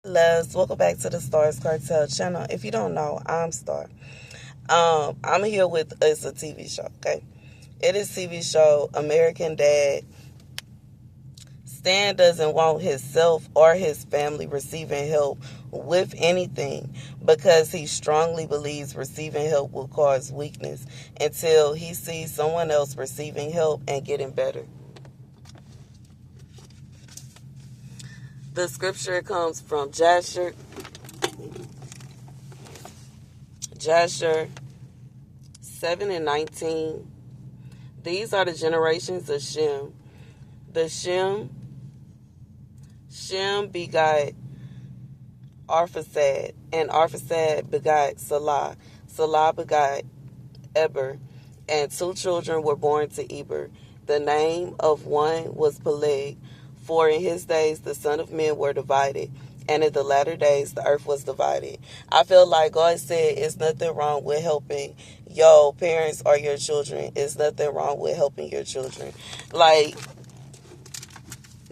Loves, welcome back to the Stars Cartel channel. If you don't know, I'm Star. I'm here with it's a TV show, okay? It is TV show American Dad. Stan doesn't want himself or his family receiving help with anything because he strongly believes receiving help will cause weakness until he sees someone else receiving help and getting better. The scripture comes from Jasher 7 and 19. These are the generations of Shem. The Shem begot Arphaxad, and Arphaxad begot Salah. Salah begot Eber, and two children were born to Eber. The name of one was Peleg, for in his days the sons of men were divided, and in the latter days the earth was divided. I feel like God said it's nothing wrong with helping your parents or your children. It's nothing wrong with helping your children. Like,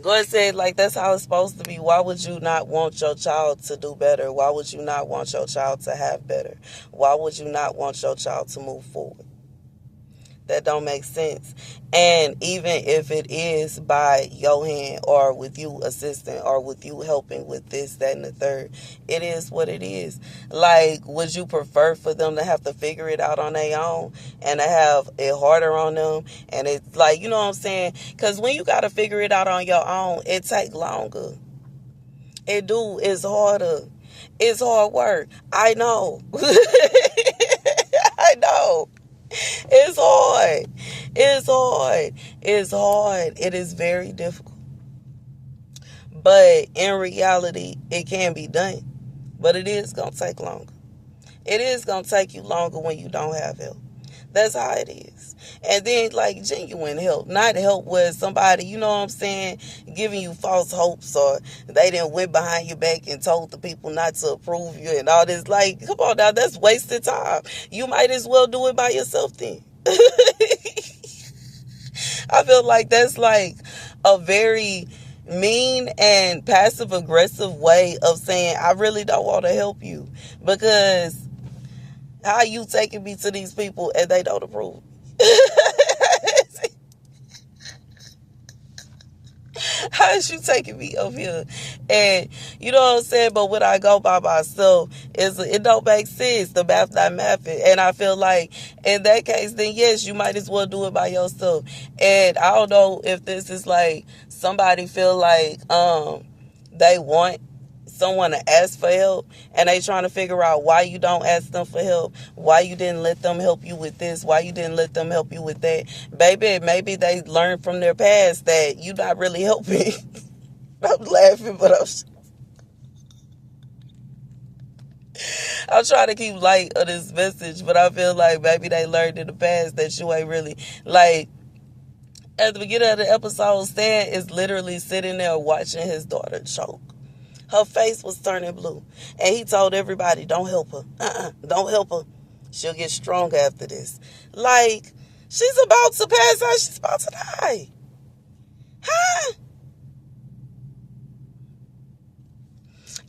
God said, like, that's how it's supposed to be. Why would you not want your child to do better? Why would you not want your child to have better? Why would you not want your child to move forward? That don't make sense. And even if it is by your hand or with you assisting or with you helping with this, that, and the third, it is what it is. Like, would you prefer for them to have to figure it out on their own and to have it harder on them? And it's like, you know what I'm saying? Because when you got to figure it out on your own, it take longer. It's harder. It's hard work. I know. I know. It's hard. It's hard. It's hard. It is very difficult. But in reality, it can be done. But it is going to take longer. It is going to take you longer when you don't have help. That's how it is. And then, like, genuine help. Not help with somebody, you know what I'm saying, giving you false hopes, or they didn't went behind your back and told the people not to approve you and all this. Like, come on now, that's wasted time. You might as well do it by yourself then. I feel like that's like a very mean and passive aggressive way of saying, I really don't want to help you, because how you taking me to these people and they don't approve? How is you taking me up here? And you know what I'm saying? But when I go by myself, it don't make sense. The math not mathing. And I feel like in that case, then yes, you might as well do it by yourself. And I don't know if this is like somebody feel like they want someone to ask for help, and they trying to figure out why you don't ask them for help, why you didn't let them help you with this, why you didn't let them help you with that. Baby, maybe they learned from their past that you not really helping. I'm laughing, but I'm trying to keep light of this message, but I feel like maybe they learned in the past that you ain't really, like, at the beginning of the episode, Stan is literally sitting there watching his daughter choke. Her face was turning blue. And he told everybody, don't help her. Don't help her. She'll get stronger after this. Like, she's about to pass out. She's about to die. Huh?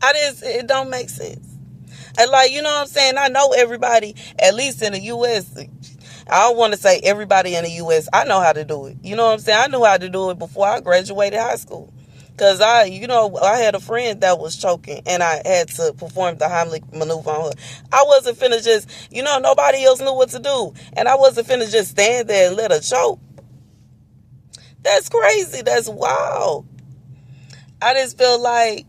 It don't make sense. And like, you know what I'm saying? I know everybody, at least in the U.S., I don't want to say everybody in the U.S., I know how to do it. You know what I'm saying? I knew how to do it before I graduated high school. Because I had a friend that was choking, and I had to perform the Heimlich maneuver on her. I wasn't finna just, nobody else knew what to do. And I wasn't finna just stand there and let her choke. That's crazy. That's wild. I just feel like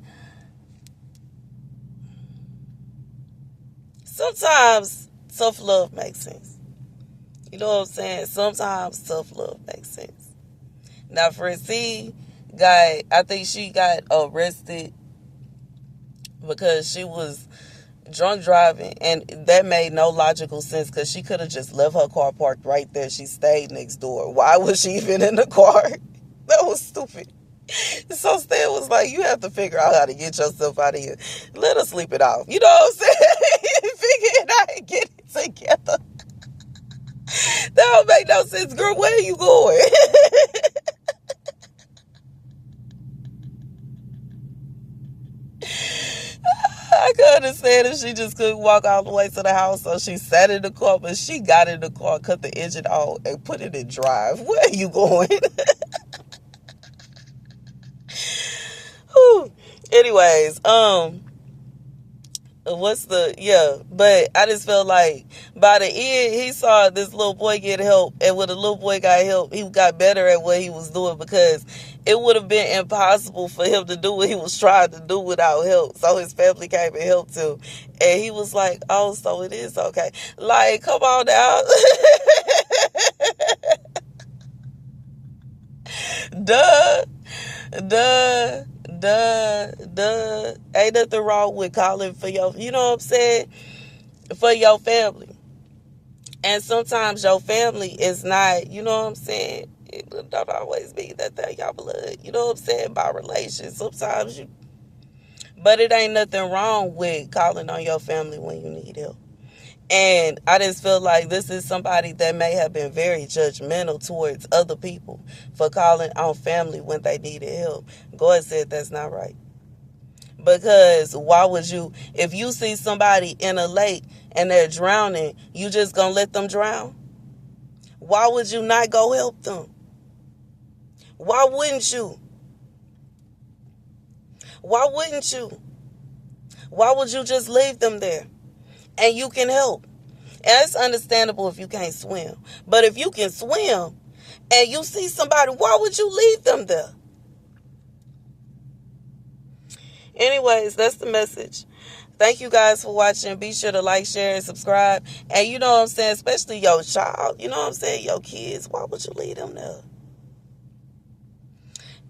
sometimes tough love makes sense. You know what I'm saying? Sometimes tough love makes sense. Now, Francine, I think she got arrested because she was drunk driving, and that made no logical sense, because she could have just left her car parked right there. She stayed next door. Why was she even in the car? That was stupid. So Stan was like, you have to figure out how to get yourself out of here. Let her sleep it off. You know what I'm saying? Figure it out and get it together. That don't make no sense. Girl, where are you going? I could understand if she just couldn't walk all the way to the house, so she sat in the car, but she got in the car, cut the engine off, and put it in drive. Where are you going? Anyways, but I just felt like by the end he saw this little boy get help, and when the little boy got help, he got better at what he was doing, because it would have been impossible for him to do what he was trying to do without help. So his family came and helped him, and he was like, oh, so it is okay. Like, come on now. Duh. Ain't nothing wrong with calling for your, you know what I'm saying, for your family. And sometimes your family is not, you know what I'm saying, it don't always be that they're your blood, you know what I'm saying, by relation. Sometimes but it ain't nothing wrong with calling on your family when you need help. And I just feel like this is somebody that may have been very judgmental towards other people for calling on family when they needed help. God said that's not right. Because why would you, if you see somebody in a lake and they're drowning, you just gonna let them drown? Why would you not go help them? Why wouldn't you? Why wouldn't you? Why would you just leave them there? And you can help. And it's understandable if you can't swim. But if you can swim and you see somebody, why would you leave them there? Anyways, that's the message. Thank you guys for watching. Be sure to like, share, and subscribe. And you know what I'm saying, especially your child, you know what I'm saying, your kids, why would you leave them there?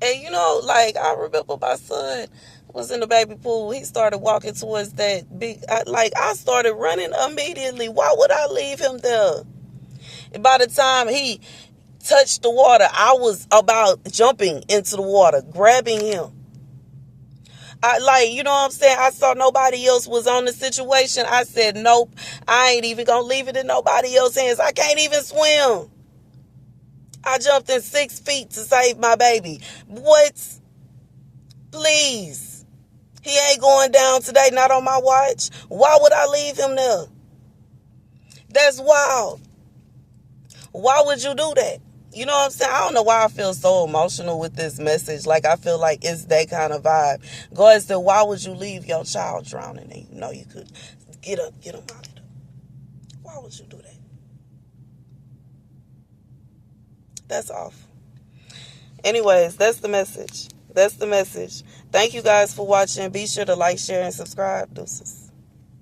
And you know, like, I remember my son was in the baby pool. He started walking towards that big, I started running immediately. Why would I leave him there? And by the time he touched the water, I was about jumping into the water, grabbing him. You know what I'm saying? I saw nobody else was on the situation. I said, nope, I ain't even gonna leave it in nobody else's hands. I can't even swim. I jumped in 6 feet to save my baby. What? Please. He ain't going down today, not on my watch. Why would I leave him there? That's wild. Why would you do that? You know what I'm saying? I don't know why I feel so emotional with this message. Like, I feel like it's that kind of vibe. God said, why would you leave your child drowning and you know you could get him out of there? Why would you do that? That's awful. Anyways, that's the message. That's the message. Thank you guys for watching. Be sure to like, share, and subscribe. Deuces.